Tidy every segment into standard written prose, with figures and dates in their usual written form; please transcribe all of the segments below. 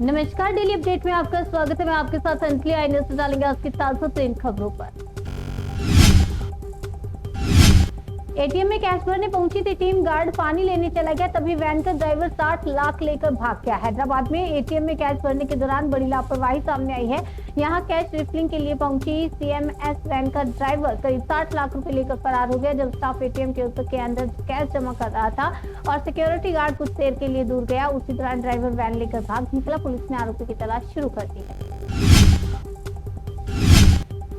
नमस्कार, daily update में आपका स्वागत है। मैं आपके साथ अंजलि। आई नजर डालेंगे आज की ताजा ट्रेन खबरों पर। एटीएम में कैश भरने पहुंची थी टीम, गार्ड पानी लेने चला गया, तभी वैन का ड्राइवर 60 लाख लेकर भाग गया। हैदराबाद में एटीएम में कैश भरने के दौरान बड़ी लापरवाही सामने आई है। यहां कैश रिफिलिंग के लिए पहुंची सीएमएस वैन का ड्राइवर करीब 60 लाख रुपए लेकर फरार हो गया। जब स्टाफ एटीएम के अंदर कैश जमा कर रहा था और सिक्योरिटी गार्ड कुछ देर के लिए दूर गया, उसी दौरान ड्राइवर वैन लेकर भाग निकला। पुलिस ने आरोपी की तलाश शुरू कर दी है।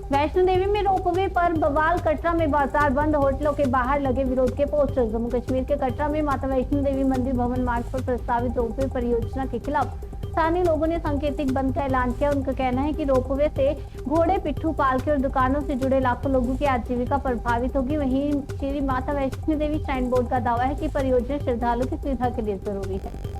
वैष्णो देवी में रोपवे पर बवाल, कटरा में बाजार बंद, होटलों के बाहर लगे विरोध के पोस्टर। जम्मू कश्मीर के कटरा में माता वैष्णो देवी मंदिर भवन मार्ग पर प्रस्तावित रोपवे परियोजना के खिलाफ स्थानीय लोगों ने सांकेतिक बंद का ऐलान किया। उनका कहना है कि रोपवे से घोड़े, पिट्ठू, पालकी और दुकानों से जुड़े लाखों लोगों की आजीविका प्रभावित होगी। वहीं श्री माता वैष्णो देवी श्राइन बोर्ड का दावा है कि परियोजना श्रद्धालुओं की सुविधा के लिए जरूरी है।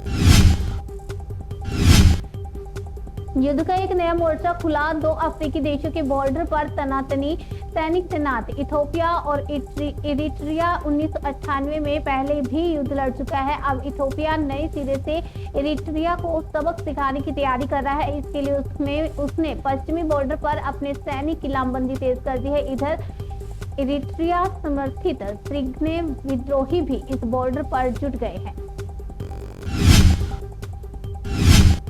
युद्ध का एक नया मोर्चा खुला, 2 अफ्रीकी देशों के बॉर्डर पर तनातनी सैनिक तैनात। इथोपिया और इरिट्रिया 1998 में पहले भी युद्ध लड़ चुका है। अब इथोपिया नए सिरे से इरिट्रिया को सबक सिखाने की तैयारी कर रहा है। इसके लिए उसने पश्चिमी बॉर्डर पर अपने सैनिक की लामबंदी तेज कर दी है। इधर इरिट्रिया समर्थित त्रिग्ने विद्रोही भी इस बॉर्डर पर जुट गए हैं।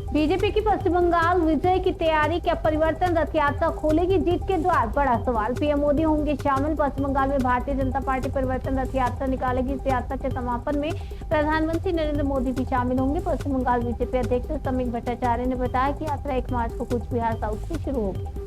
बीजेपी की पश्चिम बंगाल विजय की तैयारी, क्या परिवर्तन रथ यात्रा खोलेगी जीत के द्वार? बड़ा सवाल। पीएम मोदी होंगे शामिल। पश्चिम बंगाल में भारतीय जनता पार्टी परिवर्तन रथ यात्रा निकालेगी। इस यात्रा के समापन में प्रधानमंत्री नरेंद्र मोदी भी शामिल होंगे। पश्चिम बंगाल बीजेपी अध्यक्ष समीक भट्टाचार्य ने बताया कि यात्रा 1 मार्च को कूच बिहार साउथ से शुरू होगी।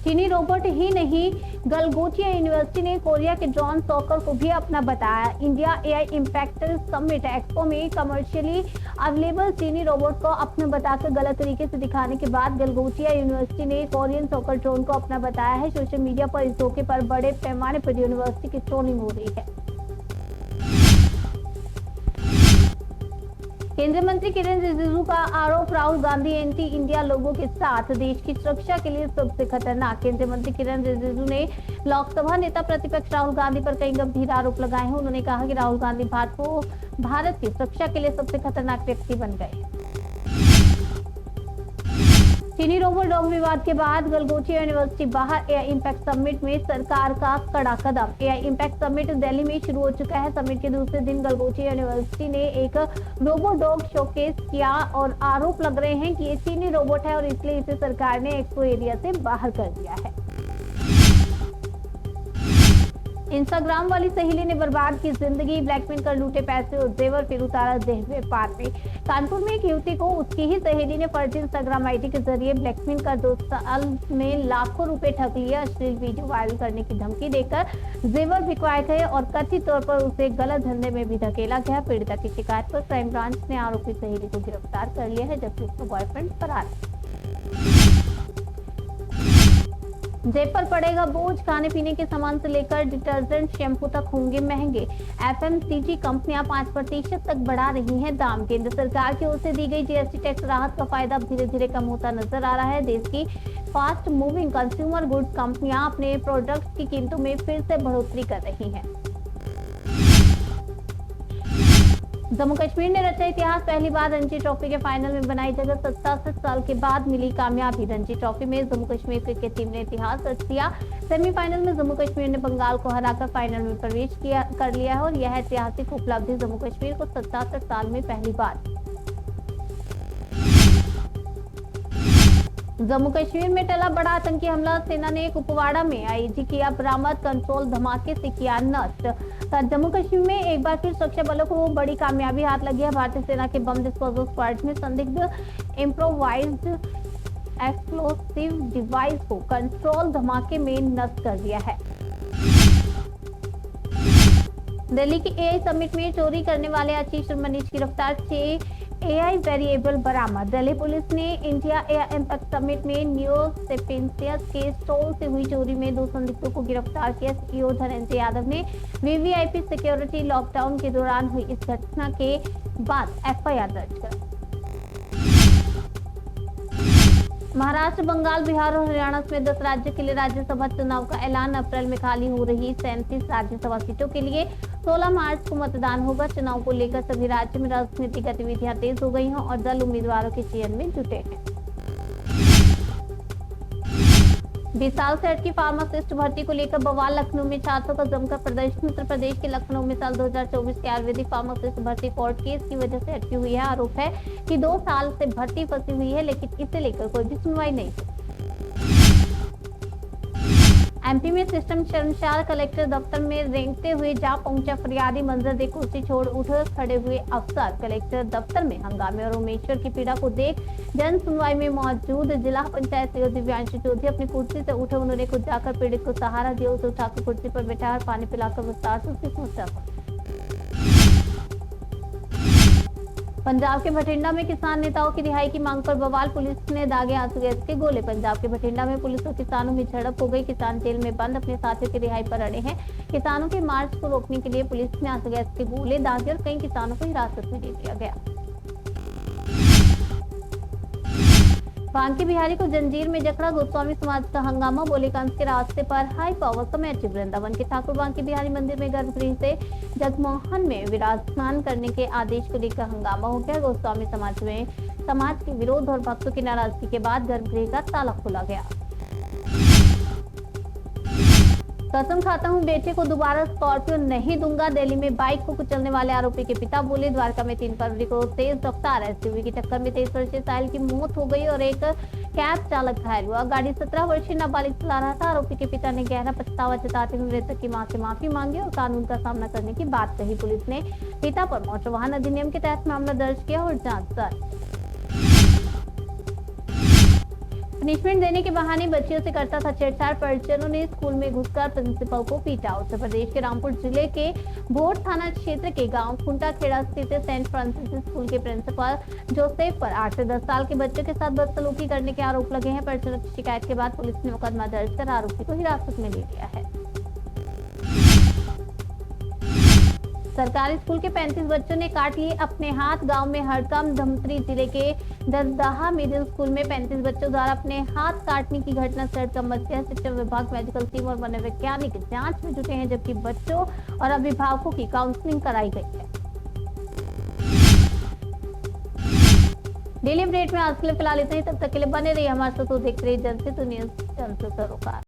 चीनी रोबोट ही नहीं, गलगोटिया यूनिवर्सिटी ने कोरिया के जॉन सॉकर को भी अपना बताया। India AI impact summit expo में कमर्शियली अवेलेबल चीनी रोबोट को अपना बताकर गलत तरीके से दिखाने के बाद गलगोटिया यूनिवर्सिटी ने कोरियन सॉकर ड्रोन को अपना बताया है। सोशल मीडिया पर इस धोखे पर बड़े पैमाने पर यूनिवर्सिटी की ट्रोलिंग हो रही है। केंद्रीय मंत्री किरण रिजिजू का आरोप, राहुल गांधी एंटी इंडिया लोगों के साथ, देश की सुरक्षा के लिए सबसे खतरनाक। केंद्रीय मंत्री किरण रिजिजू ने लोकसभा नेता प्रतिपक्ष राहुल गांधी पर कई गंभीर आरोप लगाए हैं। उन्होंने कहा कि राहुल गांधी भारत की सुरक्षा के लिए सबसे खतरनाक व्यक्ति बन गए। चीनी रोबोट डॉग विवाद के बाद गलगोटिया यूनिवर्सिटी बाहर। एआई इम्पैक्ट समिट में सरकार का कड़ा कदम। एआई इम्पैक्ट समिट दिल्ली में शुरू हो चुका है। समिट के दूसरे दिन गलगोटिया यूनिवर्सिटी ने एक रोबो डॉग शोकेस किया और आरोप लग रहे हैं कि ये चीनी रोबोट है और इसलिए इसे सरकार ने एक्सपो एरिया से बाहर कर दिया है। इंस्टाग्राम वाली सहेली ने बर्बाद की जिंदगी, ब्लैकमेल कर लूटे पैसे और जेवर, फिर उतारा देह व्यापार में। कानपुर में एक युवती को उसकी ही सहेली ने फर्जी इंस्टाग्राम आईडी के जरिए ब्लैकमेल कर 2 साल में लाखों रुपए ठग लिए। अश्लील वीडियो वायरल करने की धमकी देकर जेवर बिकवाए गए और कथित तौर पर उसे गलत धंधे में भी धकेला गया। पीड़िता की शिकायत पर क्राइम ब्रांच ने आरोपी सहेली को गिरफ्तार कर लिया है, जबकि उसका बॉयफ्रेंड फरार है। जेब पर पड़ेगा बोझ, खाने पीने के सामान से लेकर डिटर्जेंट, शैम्पू तक होंगे महंगे। एफएमसीजी कंपनियां 5% तक बढ़ा रही हैं दाम। केंद्र सरकार की ओर से दी गई जीएसटी टैक्स राहत का फायदा अब धीरे धीरे कम होता नजर आ रहा है। देश की फास्ट मूविंग कंज्यूमर गुड्स कंपनियां अपने प्रोडक्ट्स की कीमतों में फिर से बढ़ोतरी कर रही हैं। जम्मू कश्मीर ने रचा इतिहास, पहली बार रणजी ट्रॉफी के फाइनल में बनाई जगह। 67 साल के बाद मिली कामयाबी। रणजी ट्रॉफी में जम्मू कश्मीर क्रिकेट टीम ने इतिहास रच दिया। सेमीफाइनल में जम्मू कश्मीर ने बंगाल को हराकर फाइनल में प्रवेश कर लिया है और यह ऐतिहासिक उपलब्धि जम्मू कश्मीर को 67 साल में पहली बार। जम्मू कश्मीर में टला बड़ा आतंकी हमला, सेना ने कुपवाड़ा में आईईडी किया बरामद, कंट्रोल धमाके से किया नष्ट। जम्मू कश्मीर में एक बार फिर सुरक्षा बलों को बड़ी कामयाबी हाथ लगी है। भारतीय सेना के बम डिस्पोजल स्क्वाड ने संदिग्ध इम्प्रोवाइज्ड एक्सप्लोसिव डिवाइस को कंट्रोल धमाके में नष्ट कर दिया है। दिल्ली की एआई समिट में चोरी करने वाले आशीष और मनीष गिरफ्तार, 6 एआई वेरिएबल बरामद। दिल्ली पुलिस ने इंडिया एआई इम्पैक्ट समिट में नियो सेपियंस के स्टॉल से हुई चोरी में 2 संदिग्धों को गिरफ्तार किया। सीईओ धनंजय यादव ने वीवीआईपी सिक्योरिटी लॉकडाउन के दौरान हुई इस घटना के बाद एफआईआर दर्ज कर। महाराष्ट्र, बंगाल, बिहार और हरियाणा समेत 10 राज्यों के लिए राज्यसभा चुनाव का ऐलान। अप्रैल में खाली हो रही 37 राज्यसभा सीटों के लिए 16 मार्च को मतदान होगा। चुनाव को लेकर सभी राज्य में राजनीतिक गतिविधियां तेज हो गई हैं और दल उम्मीदवारों के चयन में जुटे हैं। 20 साल से अटकी फार्मासिस्ट भर्ती को लेकर बवाल। लखनऊ में छात्रों का जमकर प्रदर्शन। उत्तर प्रदेश के लखनऊ में साल 2024 के आयुर्वेदिक फार्मासिस्ट भर्ती कोर्ट केस की वजह से अटकी हुई है। आरोप है कि 2 साल से भर्ती फंसी हुई है, लेकिन इसे लेकर कोई भी सुनवाई नहीं हुई। एमपी में सिस्टम शर्मसार। कलेक्टर दफ्तर में रेंगते हुए जा पहुंचा फरियादी। मंजर देख कुर्सी छोड़ उठ खड़े हुए अफसर। कलेक्टर दफ्तर में हंगामे और उमेश्वर की पीड़ा को देख जन सुनवाई में मौजूद जिला पंचायत सीईओ दिव्यांशु चौधरी अपनी कुर्सी से उठे। उन्होंने खुद जाकर पीड़ित को सहारा दिया, उसे उठाकर कुर्सी पर बैठा और पानी पिलाकर विस्तार से उसकी समस्या को। पंजाब के भटिंडा में किसान नेताओं की रिहाई की मांग पर बवाल। पुलिस ने दागे आंसू गैस के गोले। पंजाब के भटिंडा में पुलिस और किसानों में झड़प हो गई। किसान जेल में बंद अपने साथियों की रिहाई पर अड़े हैं। किसानों के मार्च को रोकने के लिए पुलिस ने आंसू गैस के गोले दागे और कई किसानों को हिरासत में ले लिया गया। बांके बिहारी को जंजीर में जकड़ा। गोस्वामी समाज का हंगामा। बोले कंस के रास्ते पर हाई पावर कमेटी। वृंदावन के ठाकुर बांके बिहारी मंदिर में गर्भगृह से जगमोहन में विराजमान करने के आदेश को लेकर हंगामा हो गया। गोस्वामी समाज के विरोध और भक्तों की नाराजगी के बाद गर्भगृह का ताला खोला गया। कसम खाता हूं बेटे को दोबारा स्कॉर्पियो नहीं दूंगा। दिल्ली में बाइक को कुचलने वाले आरोपी के पिता बोले। द्वारका में 3 फरवरी को तेज रफ्तार एसयूवी की टक्कर में 23 वर्षीय साहिल की मौत हो गई और एक कैब चालक घायल हुआ। गाड़ी 17 वर्षीय नाबालिग चला रहा था। आरोपी के पिता ने गहरा पछतावा जताते हुए मृतक की मां से माफी मांगी और कानून का सामना करने की बात कही। पुलिस ने पिता पर मोटर वाहन अधिनियम के तहत मामला दर्ज किया और जांच दर्ज। पनिशमेंट देने के बहाने बच्चियों से करता था छेड़छाड़। परिजनों ने स्कूल में घुसकर प्रिंसिपल को पीटा। उत्तर प्रदेश के रामपुर जिले के भोर थाना क्षेत्र के गांव खुंटा खेड़ा स्थित सेंट फ्रांसिस स्कूल के प्रिंसिपल जोसेफ पर 8 से 10 साल के बच्चों के साथ बदसलूकी करने के आरोप लगे हैं। परिजनों की शिकायत के बाद पुलिस ने मुकदमा दर्ज कर आरोपी को हिरासत में ले लिया है। सरकारी स्कूल के 35 बच्चों ने काट लिए अपने हाथ। गांव में हड़कम। धमतरी जिले के दसदाहा मिडिल स्कूल में 35 बच्चों द्वारा अपने हाथ काटने की घटना से हड़कंप मच गया। शिक्षा विभाग, मेडिकल टीम और मनोवैज्ञानिक जांच में जुटे हैं, जबकि बच्चों और अभिभावकों की काउंसलिंग कराई गई है। डेली अपडेट में आज के लिए फिलहाल इतना ही। तब तक के लिए बने रहिए हमारे साथ। देखते रहिए जनसेतु न्यूज़, जन से सरोकार।